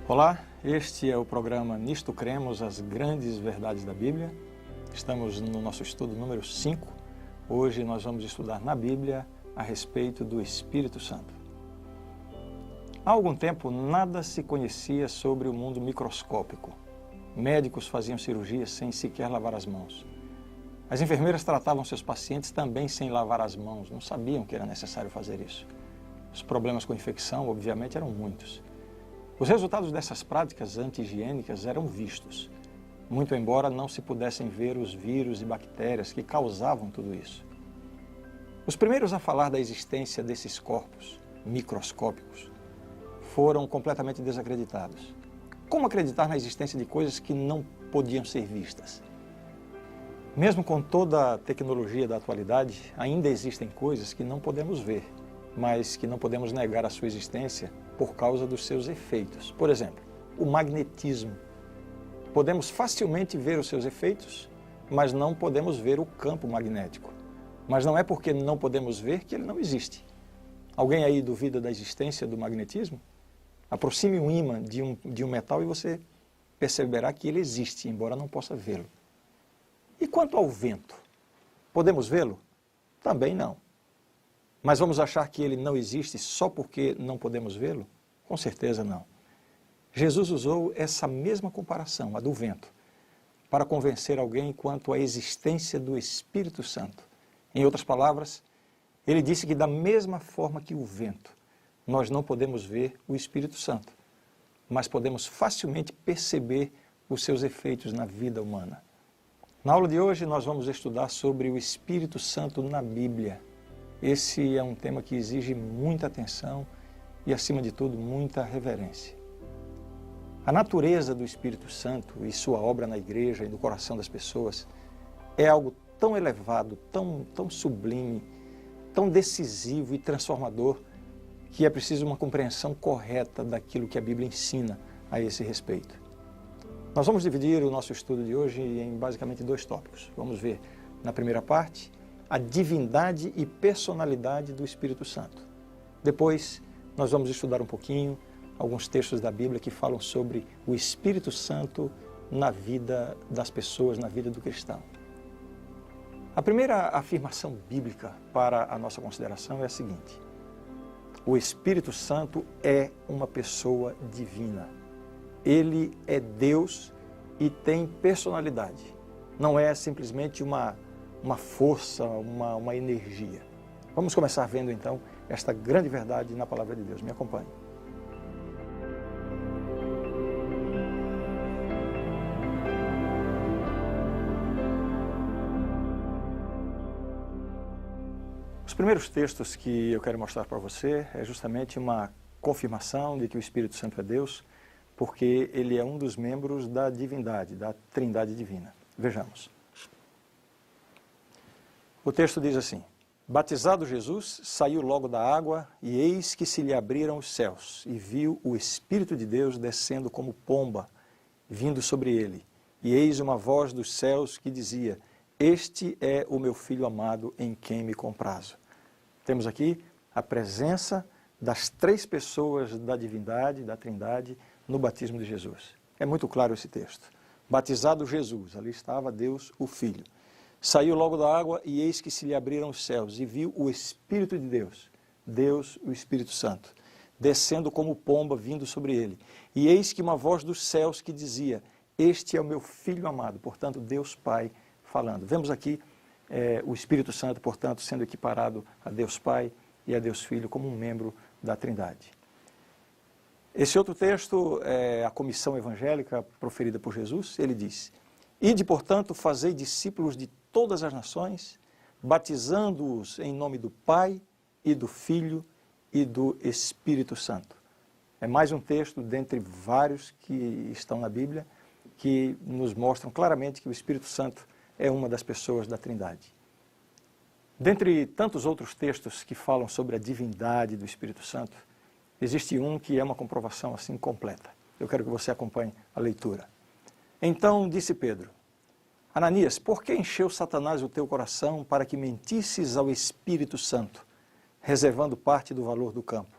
Olá, este é o programa Nisto Cremos, as grandes verdades da Bíblia. Estamos no nosso estudo número 5. Hoje nós vamos estudar na Bíblia a respeito do Espírito Santo. Há algum tempo nada se conhecia sobre o mundo microscópico. Médicos faziam cirurgias sem sequer lavar as mãos. As enfermeiras tratavam seus pacientes também sem lavar as mãos, não sabiam que era necessário fazer isso. Os problemas com infecção, obviamente, eram muitos. Os resultados dessas práticas anti-higiênicas eram vistos, muito embora não se pudessem ver os vírus e bactérias que causavam tudo isso. Os primeiros a falar da existência desses corpos microscópicos foram completamente desacreditados. Como acreditar na existência de coisas que não podiam ser vistas? Mesmo com toda a tecnologia da atualidade, ainda existem coisas que não podemos ver, mas que não podemos negar a sua existência por causa dos seus efeitos. Por exemplo, o magnetismo. Podemos facilmente ver os seus efeitos, mas não podemos ver o campo magnético. Mas não é porque não podemos ver que ele não existe. Alguém aí duvida da existência do magnetismo? Aproxime um ímã de um metal e você perceberá que ele existe, embora não possa vê-lo. E quanto ao vento? Podemos vê-lo? Também não. Mas vamos achar que ele não existe só porque não podemos vê-lo? Com certeza não. Jesus usou essa mesma comparação, a do vento, para convencer alguém quanto à existência do Espírito Santo. Em outras palavras, ele disse que da mesma forma que o vento, nós não podemos ver o Espírito Santo, mas podemos facilmente perceber os seus efeitos na vida humana. Na aula de hoje nós vamos estudar sobre o Espírito Santo na Bíblia. Esse é um tema que exige muita atenção e, acima de tudo, muita reverência. A natureza do Espírito Santo e sua obra na igreja e no coração das pessoas é algo tão elevado, tão sublime, tão decisivo e transformador que é preciso uma compreensão correta daquilo que a Bíblia ensina a esse respeito. Nós vamos dividir o nosso estudo de hoje em basicamente 2 tópicos. Vamos ver, na primeira parte, a divindade e personalidade do Espírito Santo. Depois, nós vamos estudar um pouquinho alguns textos da Bíblia que falam sobre o Espírito Santo na vida das pessoas, na vida do cristão. A primeira afirmação bíblica para a nossa consideração é a seguinte: o Espírito Santo é uma pessoa divina. Ele é Deus e tem personalidade. Não é simplesmente uma força, uma energia. Vamos começar vendo então esta grande verdade na Palavra de Deus. Me acompanhe. Os primeiros textos que eu quero mostrar para você é justamente uma confirmação de que o Espírito Santo é Deus, porque ele é um dos membros da divindade, da Trindade divina. Vejamos. O texto diz assim: batizado Jesus, saiu logo da água, e eis que se lhe abriram os céus, e viu o Espírito de Deus descendo como pomba, vindo sobre ele. E eis uma voz dos céus que dizia: este é o meu Filho amado, em quem me comprazo. Temos aqui a presença das 3 pessoas da divindade, da Trindade, no batismo de Jesus. É muito claro esse texto. Batizado Jesus, ali estava Deus, o Filho. Saiu logo da água e eis que se lhe abriram os céus e viu o Espírito de Deus, Deus, o Espírito Santo, descendo como pomba vindo sobre ele. E eis que uma voz dos céus que dizia: este é o meu Filho amado, portanto Deus Pai falando. Vemos aqui o Espírito Santo, portanto, sendo equiparado a Deus Pai e a Deus Filho como um membro da Trindade. Esse outro texto é a comissão evangélica proferida por Jesus. Ele diz: ide, portanto, fazei discípulos de todas as nações, batizando-os em nome do Pai e do Filho e do Espírito Santo. É mais um texto dentre vários que estão na Bíblia que nos mostram claramente que o Espírito Santo é uma das pessoas da Trindade. Dentre tantos outros textos que falam sobre a divindade do Espírito Santo, existe um que é uma comprovação assim completa. Eu quero que você acompanhe a leitura. Então disse Pedro: Ananias, por que encheu Satanás o teu coração para que mentisses ao Espírito Santo, reservando parte do valor do campo?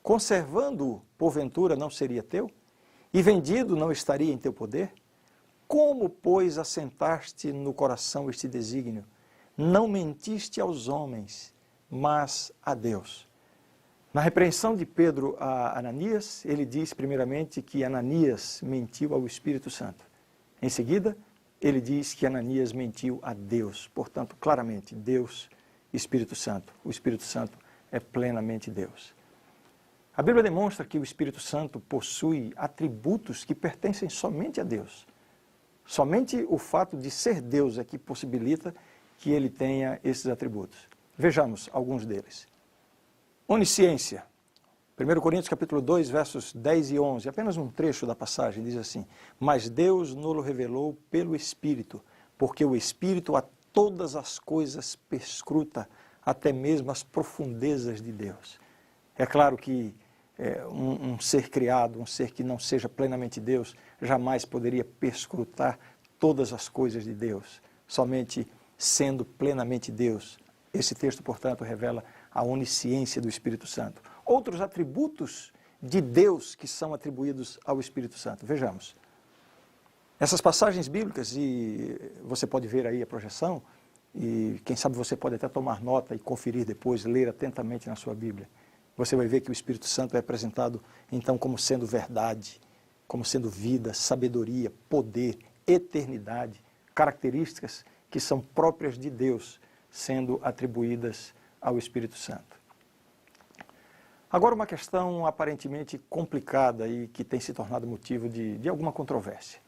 Conservando-o, porventura, não seria teu? E vendido não estaria em teu poder? Como, pois, assentaste no coração este desígnio? Não mentiste aos homens, mas a Deus. Na repreensão de Pedro a Ananias, ele diz primeiramente que Ananias mentiu ao Espírito Santo. Em seguida, ele diz que Ananias mentiu a Deus. Portanto, claramente, Deus, Espírito Santo. O Espírito Santo é plenamente Deus. A Bíblia demonstra que o Espírito Santo possui atributos que pertencem somente a Deus. Somente o fato de ser Deus é que possibilita que ele tenha esses atributos. Vejamos alguns deles. Onisciência. 1 Coríntios capítulo 2, versos 10 e 11, apenas um trecho da passagem, diz assim: Mas Deus nos revelou pelo Espírito, porque o Espírito a todas as coisas perscruta, até mesmo as profundezas de Deus. É claro que um ser criado, um ser que não seja plenamente Deus, jamais poderia perscrutar todas as coisas de Deus, somente sendo plenamente Deus. Esse texto, portanto, revela a onisciência do Espírito Santo. Outros atributos de Deus que são atribuídos ao Espírito Santo. Vejamos. Essas passagens bíblicas, e você pode ver aí a projeção, e quem sabe você pode até tomar nota e conferir depois, ler atentamente na sua Bíblia. Você vai ver que o Espírito Santo é apresentado, então, como sendo verdade, como sendo vida, sabedoria, poder, eternidade, características que são próprias de Deus, sendo atribuídas ao Espírito Santo. Agora, uma questão aparentemente complicada e que tem se tornado motivo de alguma controvérsia.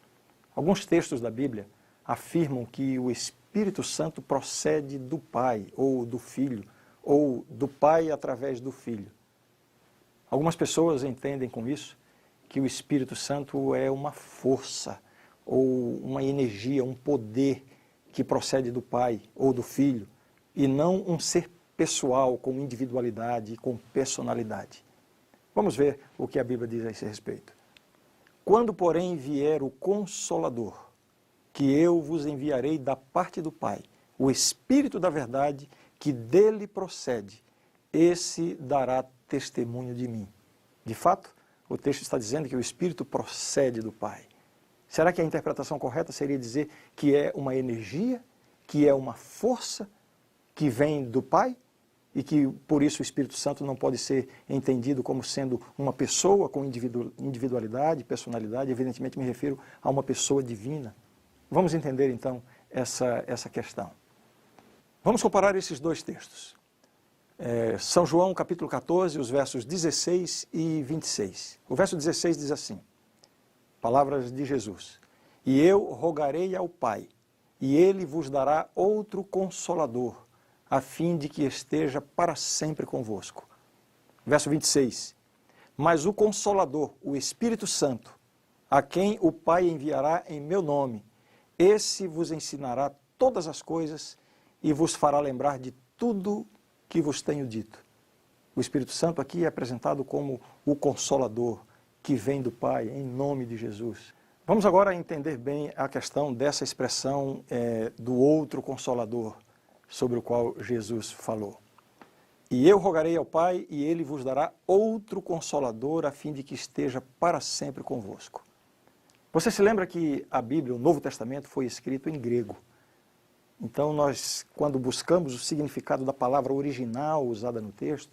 Alguns textos da Bíblia afirmam que o Espírito Santo procede do Pai, ou do Filho, ou do Pai através do Filho. Algumas pessoas entendem com isso que o Espírito Santo é uma força, ou uma energia, um poder que procede do Pai ou do Filho, e não um ser pessoal, com individualidade e com personalidade. Vamos ver o que a Bíblia diz a esse respeito. Quando, porém, vier o Consolador, que eu vos enviarei da parte do Pai, o Espírito da verdade, que dele procede, esse dará testemunho de mim. De fato, o texto está dizendo que o Espírito procede do Pai. Será que a interpretação correta seria dizer que é uma energia, que é uma força que vem do Pai e que, por isso, o Espírito Santo não pode ser entendido como sendo uma pessoa com individualidade, personalidade? Evidentemente me refiro a uma pessoa divina. Vamos entender, então, essa questão. Vamos comparar esses dois textos. São João, capítulo 14, os versos 16 e 26. O verso 16 diz assim, palavras de Jesus: E eu rogarei ao Pai, e ele vos dará outro Consolador, a fim de que esteja para sempre convosco. Verso 26. Mas o Consolador, o Espírito Santo, a quem o Pai enviará em meu nome, esse vos ensinará todas as coisas e vos fará lembrar de tudo que vos tenho dito. O Espírito Santo aqui é apresentado como o Consolador, que vem do Pai, em nome de Jesus. Vamos agora entender bem a questão dessa expressão do outro Consolador, sobre o qual Jesus falou. E eu rogarei ao Pai, e ele vos dará outro Consolador, a fim de que esteja para sempre convosco. Você se lembra que a Bíblia, o Novo Testamento, foi escrito em grego. Então nós, quando buscamos o significado da palavra original usada no texto,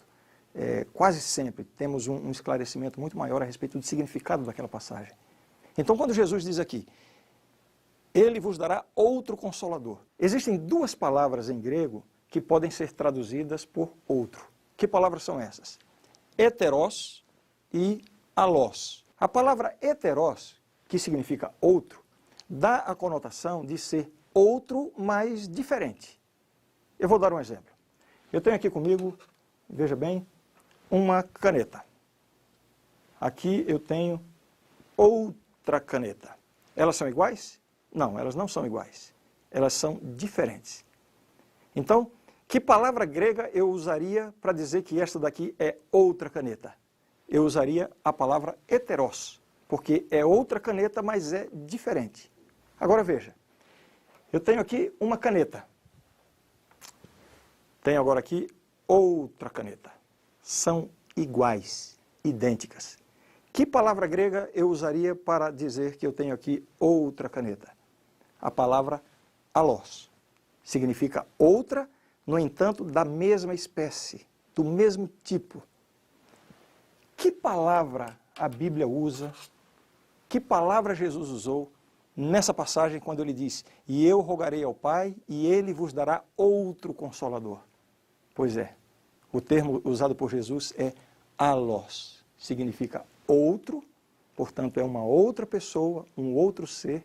quase sempre temos um esclarecimento muito maior a respeito do significado daquela passagem. Então, quando Jesus diz aqui, ele vos dará outro Consolador. Existem duas palavras em grego que podem ser traduzidas por outro. Que palavras são essas? Heteros e alós. A palavra heteros, que significa outro, dá a conotação de ser outro, mas diferente. Eu vou dar um exemplo. Eu tenho aqui comigo, veja bem, uma caneta. Aqui eu tenho outra caneta. Elas são iguais? Não, elas não são iguais. Elas são diferentes. Então, que palavra grega eu usaria para dizer que esta daqui é outra caneta? Eu usaria a palavra heteros, porque é outra caneta, mas é diferente. Agora veja, eu tenho aqui uma caneta. Tenho agora aqui outra caneta. São iguais, idênticas. Que palavra grega eu usaria para dizer que eu tenho aqui outra caneta? A palavra allos. Significa outra, no entanto, da mesma espécie, do mesmo tipo. Que palavra a Bíblia usa, que palavra Jesus usou nessa passagem quando ele diz: e eu rogarei ao Pai e ele vos dará outro Consolador? Pois é, o termo usado por Jesus é allos, significa outro, portanto é uma outra pessoa, um outro ser,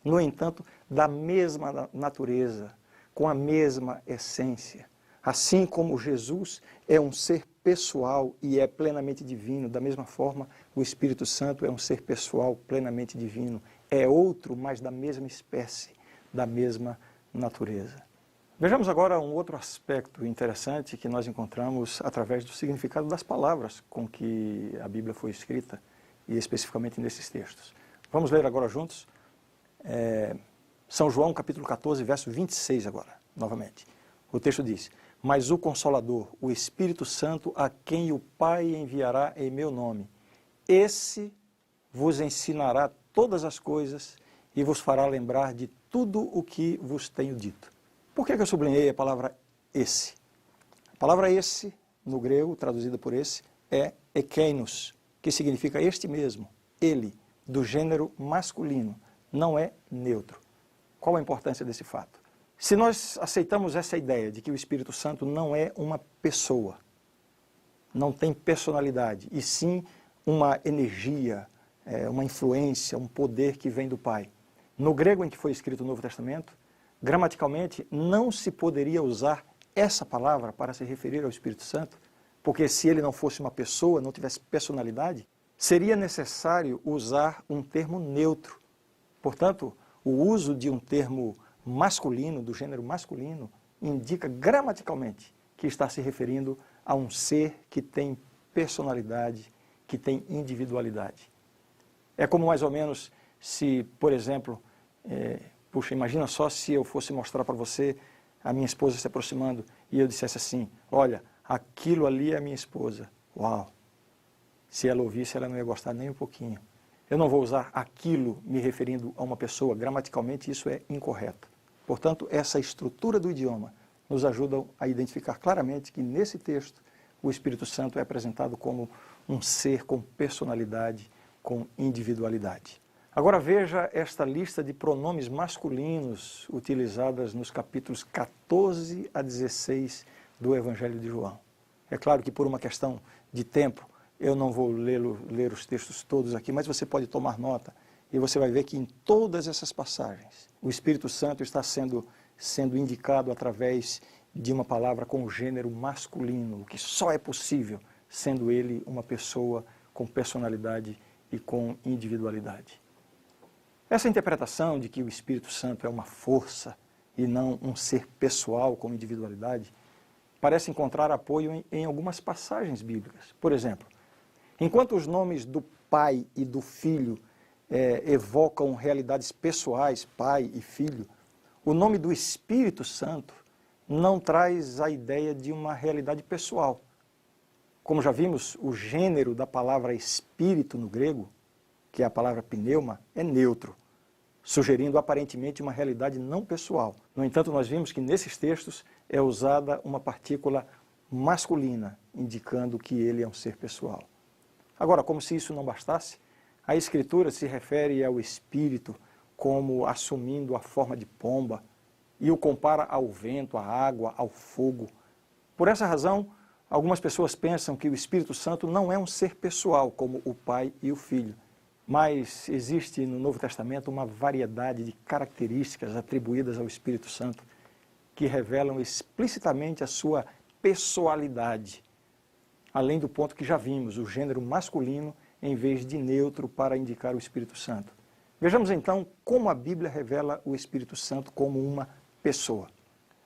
no entanto, da mesma natureza, com a mesma essência. Assim como Jesus é um ser pessoal e é plenamente divino, da mesma forma o Espírito Santo é um ser pessoal, plenamente divino. É outro, mas da mesma espécie, da mesma natureza. Vejamos agora um outro aspecto interessante que nós encontramos através do significado das palavras com que a Bíblia foi escrita, e especificamente nesses textos. Vamos ler agora juntos São João capítulo 14, verso 26 agora, novamente. O texto diz: mas o Consolador, o Espírito Santo, a quem o Pai enviará em meu nome, esse vos ensinará todas as coisas e vos fará lembrar de tudo o que vos tenho dito. Por que eu sublinhei a palavra esse? A palavra esse, no grego, traduzida por esse, é ekeinos, que significa este mesmo, ele, do gênero masculino, não é neutro. Qual a importância desse fato? Se nós aceitamos essa ideia de que o Espírito Santo não é uma pessoa, não tem personalidade, e sim uma energia, uma influência, um poder que vem do Pai. No grego em que foi escrito o Novo Testamento, gramaticalmente não se poderia usar essa palavra para se referir ao Espírito Santo, porque se ele não fosse uma pessoa, não tivesse personalidade, seria necessário usar um termo neutro. Portanto, o uso de um termo masculino, do gênero masculino, indica gramaticalmente que está se referindo a um ser que tem personalidade, que tem individualidade. É como mais ou menos se, por exemplo, puxa, imagina só se eu fosse mostrar para você a minha esposa se aproximando e eu dissesse assim: olha, aquilo ali é a minha esposa. Uau! Se ela ouvisse, ela não ia gostar nem um pouquinho. Eu não vou usar aquilo me referindo a uma pessoa, gramaticalmente isso é incorreto. Portanto, essa estrutura do idioma nos ajuda a identificar claramente que nesse texto o Espírito Santo é apresentado como um ser com personalidade, com individualidade. Agora veja esta lista de pronomes masculinos utilizadas nos capítulos 14 a 16 do Evangelho de João. É claro que por uma questão de tempo eu não vou ler os textos todos aqui, mas você pode tomar nota e você vai ver que em todas essas passagens o Espírito Santo está sendo indicado através de uma palavra com o gênero masculino, o que só é possível sendo ele uma pessoa com personalidade e com individualidade. Essa interpretação de que o Espírito Santo é uma força e não um ser pessoal com individualidade parece encontrar apoio em algumas passagens bíblicas. Por exemplo, enquanto os nomes do Pai e do Filho evocam realidades pessoais, Pai e Filho, o nome do Espírito Santo não traz a ideia de uma realidade pessoal. Como já vimos, o gênero da palavra espírito no grego, que é a palavra pneuma, é neutro, sugerindo aparentemente uma realidade não pessoal. No entanto, nós vimos que nesses textos é usada uma partícula masculina, indicando que ele é um ser pessoal. Agora, como se isso não bastasse, a Escritura se refere ao Espírito como assumindo a forma de pomba e o compara ao vento, à água, ao fogo. Por essa razão, algumas pessoas pensam que o Espírito Santo não é um ser pessoal, como o Pai e o Filho. Mas existe no Novo Testamento uma variedade de características atribuídas ao Espírito Santo que revelam explicitamente a sua pessoalidade, além do ponto que já vimos, o gênero masculino em vez de neutro para indicar o Espírito Santo. Vejamos então como a Bíblia revela o Espírito Santo como uma pessoa.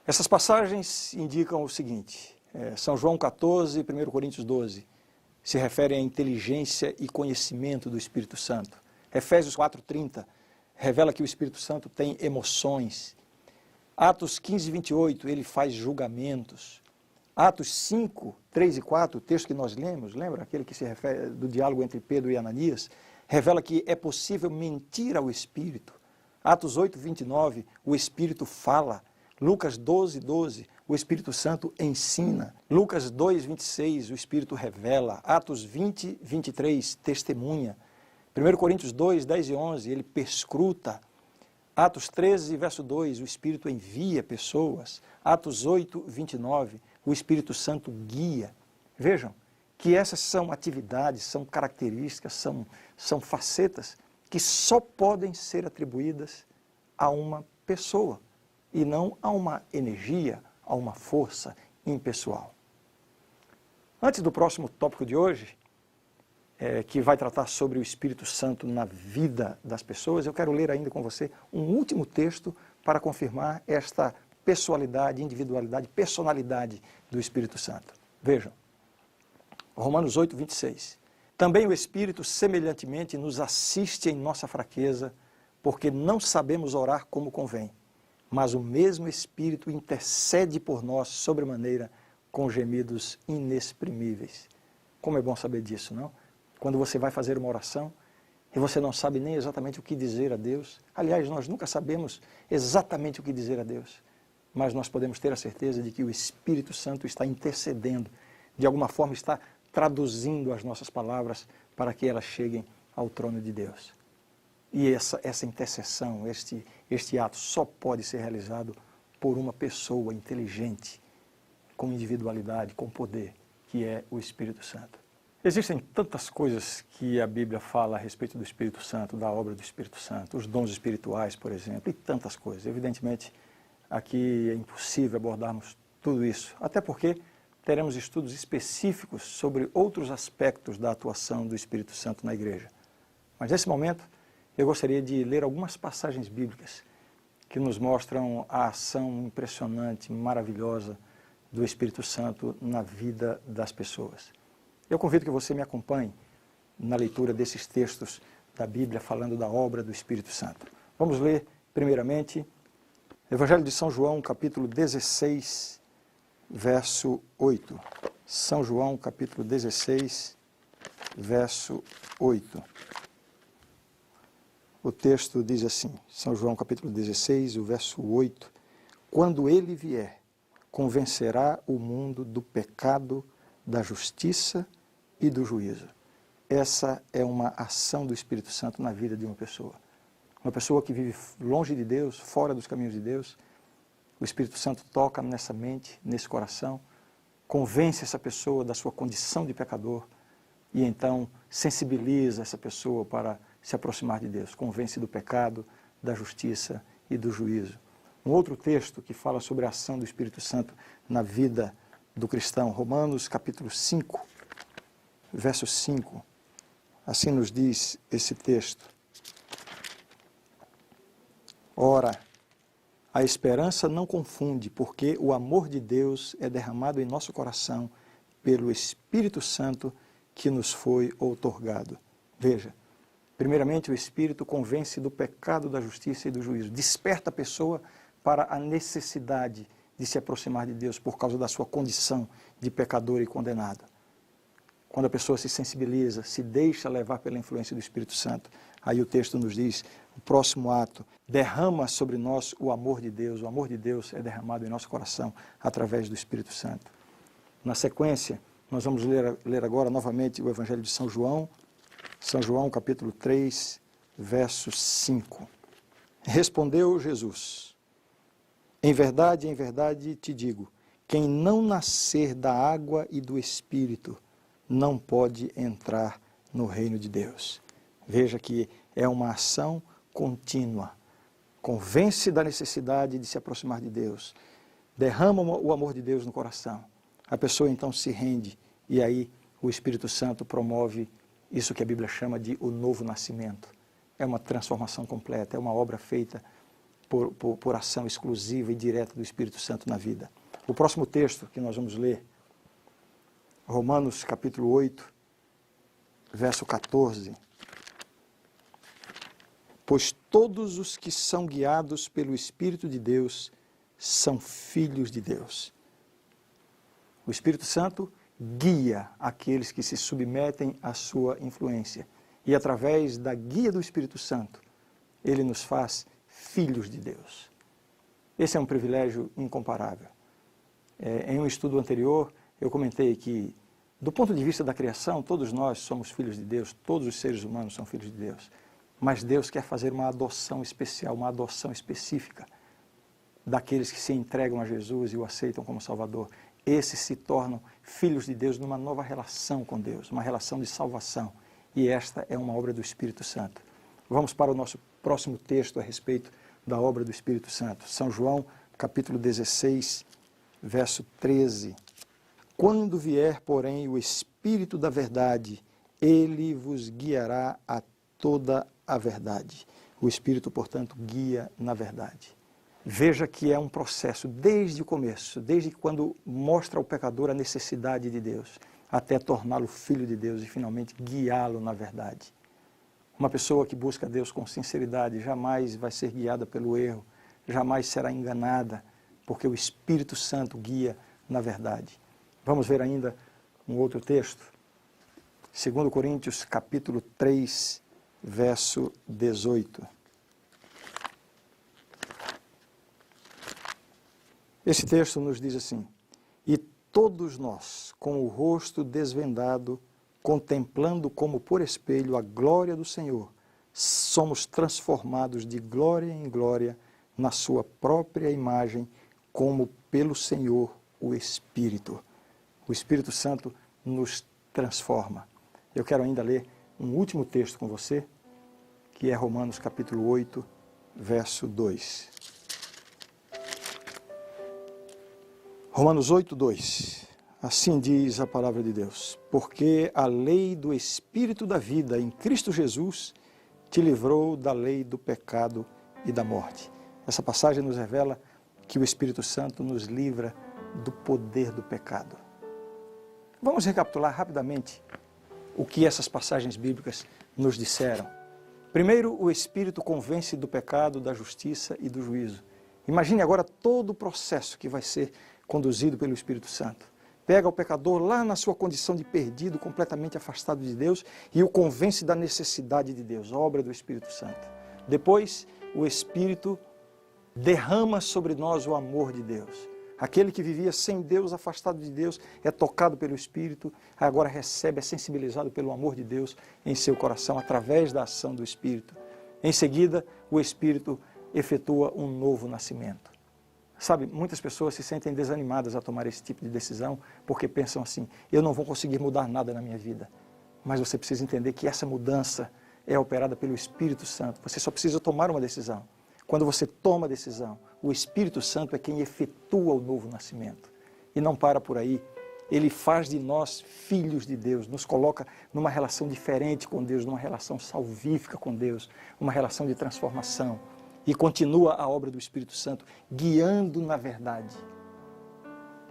Essas passagens indicam o seguinte: São João 14 e 1 Coríntios 12 se referem à inteligência e conhecimento do Espírito Santo. Efésios 4:30 revela que o Espírito Santo tem emoções. Atos 15, 28, ele faz julgamentos. Atos 5, 3 e 4, o texto que nós lemos, lembra? Aquele que se refere do diálogo entre Pedro e Ananias, revela que é possível mentir ao Espírito. Atos 8, 29, o Espírito fala. Lucas 12, 12, o Espírito Santo ensina. Lucas 2, 26, o Espírito revela. Atos 20, 23, testemunha. 1 Coríntios 2, 10 e 11, ele perscruta. Atos 13, verso 2, o Espírito envia pessoas. Atos 8, 29, o Espírito Santo guia. Vejam que essas são atividades, são características, são facetas que só podem ser atribuídas a uma pessoa e não a uma energia, a uma força impessoal. Antes do próximo tópico de hoje, que vai tratar sobre o Espírito Santo na vida das pessoas, eu quero ler ainda com você um último texto para confirmar esta pessoalidade, individualidade, personalidade do Espírito Santo. Vejam, Romanos 8, 26. Também o Espírito semelhantemente nos assiste em nossa fraqueza, porque não sabemos orar como convém, mas o mesmo Espírito intercede por nós sobremaneira com gemidos inexprimíveis. Como é bom saber disso, não? Quando você vai fazer uma oração e você não sabe nem exatamente o que dizer a Deus. Aliás, nós nunca sabemos exatamente o que dizer a Deus, mas nós podemos ter a certeza de que o Espírito Santo está intercedendo, de alguma forma está traduzindo as nossas palavras para que elas cheguem ao trono de Deus. E essa intercessão, este ato só pode ser realizado por uma pessoa inteligente, com individualidade, com poder, que é o Espírito Santo. Existem tantas coisas que a Bíblia fala a respeito do Espírito Santo, da obra do Espírito Santo, os dons espirituais, por exemplo, e tantas coisas. Evidentemente, aqui é impossível abordarmos tudo isso, até porque teremos estudos específicos sobre outros aspectos da atuação do Espírito Santo na igreja. Mas nesse momento, eu gostaria de ler algumas passagens bíblicas que nos mostram a ação impressionante, maravilhosa do Espírito Santo na vida das pessoas. Eu convido que você me acompanhe na leitura desses textos da Bíblia falando da obra do Espírito Santo. Vamos ler, primeiramente, Evangelho de São João, capítulo 16, verso 8. São João, capítulo 16, verso 8. O texto diz assim, São João, capítulo 16, o verso 8. Quando ele vier, convencerá o mundo do pecado, da justiça e do juízo. Essa é uma ação do Espírito Santo na vida de uma pessoa. Uma pessoa que vive longe de Deus, fora dos caminhos de Deus, o Espírito Santo toca nessa mente, nesse coração, convence essa pessoa da sua condição de pecador e então sensibiliza essa pessoa para se aproximar de Deus, convence do pecado, da justiça e do juízo. Um outro texto que fala sobre a ação do Espírito Santo na vida do cristão, Romanos capítulo 5, verso 5, assim nos diz esse texto. Ora, a esperança não confunde, porque o amor de Deus é derramado em nosso coração pelo Espírito Santo que nos foi outorgado. Veja, primeiramente o Espírito convence do pecado, da justiça e do juízo, desperta a pessoa para a necessidade de se aproximar de Deus por causa da sua condição de pecador e condenado. Quando a pessoa se sensibiliza, se deixa levar pela influência do Espírito Santo, aí o texto nos diz, o próximo ato, derrama sobre nós o amor de Deus. O amor de Deus é derramado em nosso coração através do Espírito Santo. Na sequência, nós vamos ler agora novamente o Evangelho de São João capítulo 3, verso 5. Respondeu Jesus, em verdade te digo, quem não nascer da água e do Espírito não pode entrar no reino de Deus. Veja que é uma ação contínua. Convence da necessidade de se aproximar de Deus. Derrama o amor de Deus no coração. A pessoa então se rende e aí o Espírito Santo promove isso que a Bíblia chama de o novo nascimento. É uma transformação completa, é uma obra feita por ação exclusiva e direta do Espírito Santo na vida. O próximo texto que nós vamos ler, Romanos capítulo 8, verso 14. Pois todos os que são guiados pelo Espírito de Deus são filhos de Deus. O Espírito Santo guia aqueles que se submetem à sua influência. E através da guia do Espírito Santo, ele nos faz filhos de Deus. Esse é um privilégio incomparável. Em um estudo anterior, eu comentei que, do ponto de vista da criação, todos nós somos filhos de Deus, todos os seres humanos são filhos de Deus. Mas Deus quer fazer uma adoção especial, uma adoção específica daqueles que se entregam a Jesus e o aceitam como Salvador. Esses se tornam filhos de Deus numa nova relação com Deus, uma relação de salvação. E esta é uma obra do Espírito Santo. Vamos para o nosso próximo texto a respeito da obra do Espírito Santo. São João, capítulo 16, verso 13. Quando vier, porém, o Espírito da verdade, ele vos guiará a toda a verdade. O Espírito, portanto, guia na verdade. Veja que é um processo desde o começo, desde quando mostra ao pecador a necessidade de Deus, até torná-lo filho de Deus e finalmente guiá-lo na verdade. Uma pessoa que busca Deus com sinceridade jamais vai ser guiada pelo erro, jamais será enganada, porque o Espírito Santo guia na verdade. Vamos ver ainda um outro texto. 2 Coríntios, capítulo 3, verso 18. Esse texto nos diz assim: e todos nós, com o rosto desvendado, contemplando como por espelho a glória do Senhor, somos transformados de glória em glória na sua própria imagem, como pelo Senhor o Espírito. O Espírito Santo nos transforma. Eu quero ainda ler um último texto com você, que é Romanos capítulo 8, verso 2. Romanos 8, 2. Assim diz a palavra de Deus: porque a lei do Espírito da vida em Cristo Jesus te livrou da lei do pecado e da morte. Essa passagem nos revela que o Espírito Santo nos livra do poder do pecado. Vamos recapitular rapidamente o que essas passagens bíblicas nos disseram. Primeiro, o Espírito convence do pecado, da justiça e do juízo. Imagine agora todo o processo que vai ser conduzido pelo Espírito Santo. Pega o pecador lá na sua condição de perdido, completamente afastado de Deus, e o convence da necessidade de Deus, a obra do Espírito Santo. Depois, o Espírito derrama sobre nós o amor de Deus. Aquele que vivia sem Deus, afastado de Deus, é tocado pelo Espírito, agora recebe, é sensibilizado pelo amor de Deus em seu coração, através da ação do Espírito. Em seguida, o Espírito efetua um novo nascimento. Sabe, muitas pessoas se sentem desanimadas a tomar esse tipo de decisão porque pensam assim: eu não vou conseguir mudar nada na minha vida. Mas você precisa entender que essa mudança é operada pelo Espírito Santo. Você só precisa tomar uma decisão. Quando você toma a decisão, o Espírito Santo é quem efetua o novo nascimento. E não para por aí. Ele faz de nós filhos de Deus, nos coloca numa relação diferente com Deus, numa relação salvífica com Deus, uma relação de transformação. E continua a obra do Espírito Santo, guiando na verdade.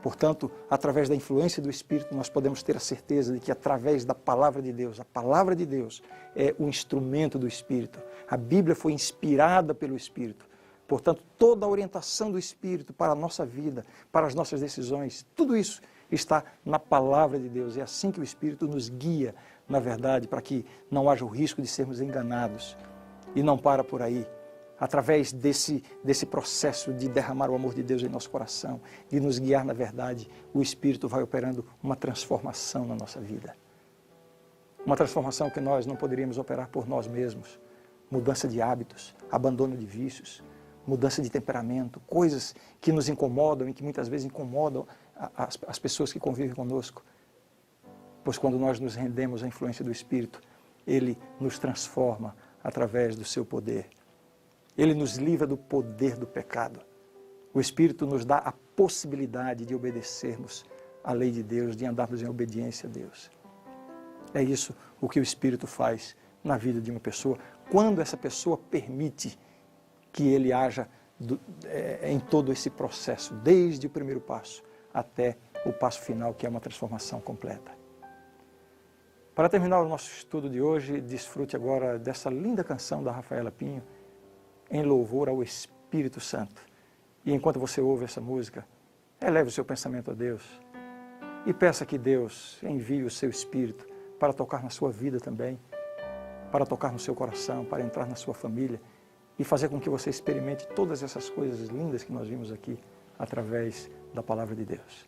Portanto, através da influência do Espírito, nós podemos ter a certeza de que através da palavra de Deus, a palavra de Deus é o instrumento do Espírito. A Bíblia foi inspirada pelo Espírito. Portanto, toda a orientação do Espírito para a nossa vida, para as nossas decisões, tudo isso está na palavra de Deus. É assim que o Espírito nos guia na verdade, para que não haja o risco de sermos enganados. E não para por aí. Através desse processo de derramar o amor de Deus em nosso coração, de nos guiar na verdade, o Espírito vai operando uma transformação na nossa vida. Uma transformação que nós não poderíamos operar por nós mesmos. Mudança de hábitos, abandono de vícios, mudança de temperamento, coisas que nos incomodam e que muitas vezes incomodam as pessoas que convivem conosco. Pois quando nós nos rendemos à influência do Espírito, Ele nos transforma através do seu poder. Ele nos livra do poder do pecado. O Espírito nos dá a possibilidade de obedecermos à lei de Deus, de andarmos em obediência a Deus. É isso o que o Espírito faz na vida de uma pessoa, quando essa pessoa permite que ele haja em todo esse processo, desde o primeiro passo até o passo final, que é uma transformação completa. Para terminar o nosso estudo de hoje, desfrute agora dessa linda canção da Rafaela Pinho, em louvor ao Espírito Santo. E enquanto você ouve essa música, eleve o seu pensamento a Deus. e peça que Deus envie o seu Espírito para tocar na sua vida também, para tocar no seu coração, para entrar na sua família e fazer com que você experimente todas essas coisas lindas que nós vimos aqui através da Palavra de Deus.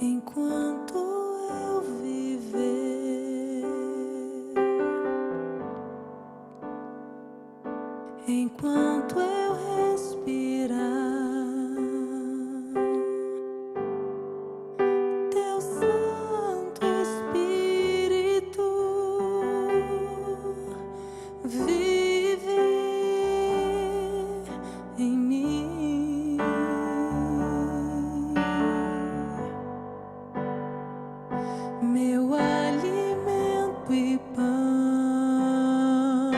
Enquanto eu viver, enquanto eu respirar, Teu Santo Espírito vive em mim. Meu alimento e pão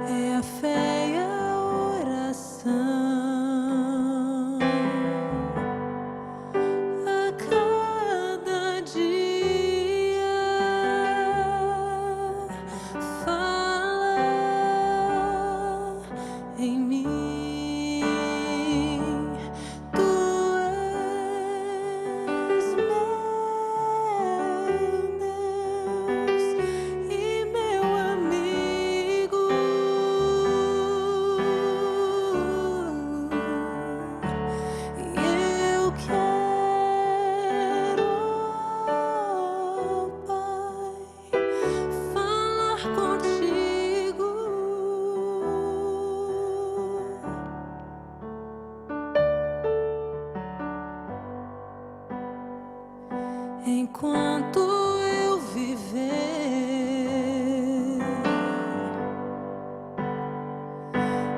é a fé e a oração. A cada dia fala em mim. Enquanto eu viver,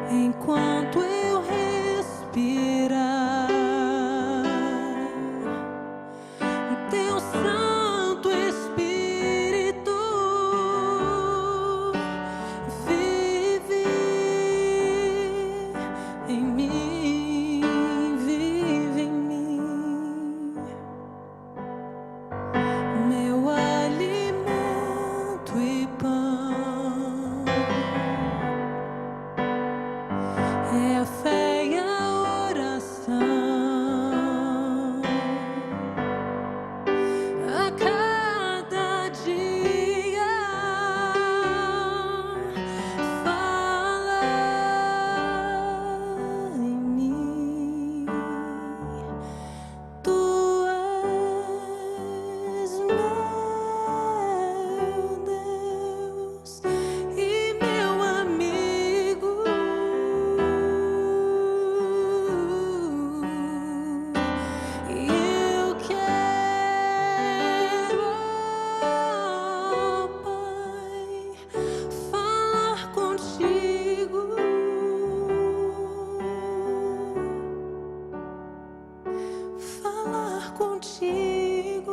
enquanto eu respirar, Teu Santo Espírito vive em mim, vive em mim. Meu alimento e pão é a fé e a oração. A cada dia fala em mim. Tu és meu Deus e meu amigo. E eu quero, ó Pai, falar contigo. Falar contigo,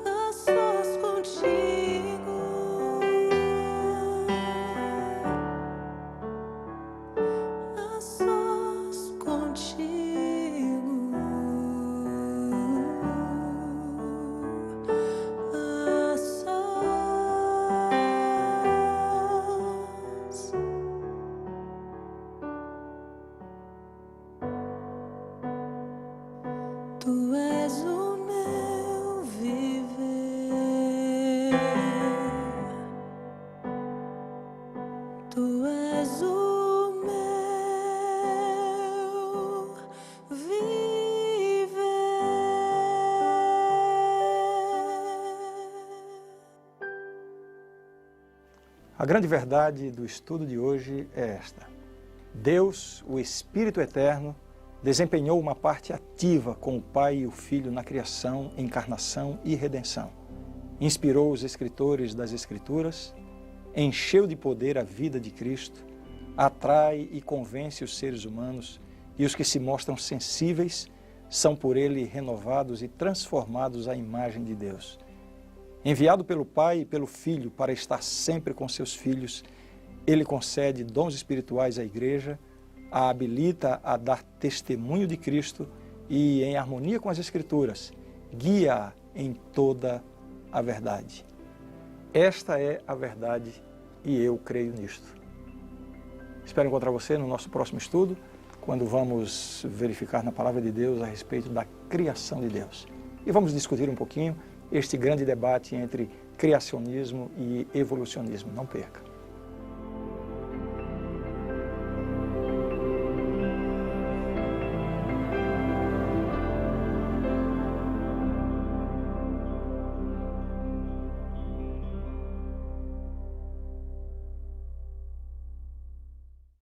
a sós contigo, a sós contigo, a sós. Tu és o meu viver, Tu és o meu viver. A grande verdade do estudo de hoje é esta: Deus, o Espírito Eterno, desempenhou uma parte ativa com o Pai e o Filho na criação, encarnação e redenção. Inspirou os escritores das Escrituras, encheu de poder a vida de Cristo, atrai e convence os seres humanos, e os que se mostram sensíveis são por ele renovados e transformados à imagem de Deus. Enviado pelo Pai e pelo Filho para estar sempre com seus filhos, Ele concede dons espirituais à Igreja, a habilita a dar testemunho de Cristo e, em harmonia com as Escrituras, guia-a em toda a verdade. Esta é a verdade e eu creio nisto. Espero encontrar você no nosso próximo estudo, quando vamos verificar na Palavra de Deus a respeito da criação de Deus. E vamos discutir um pouquinho este grande debate entre criacionismo e evolucionismo. Não perca!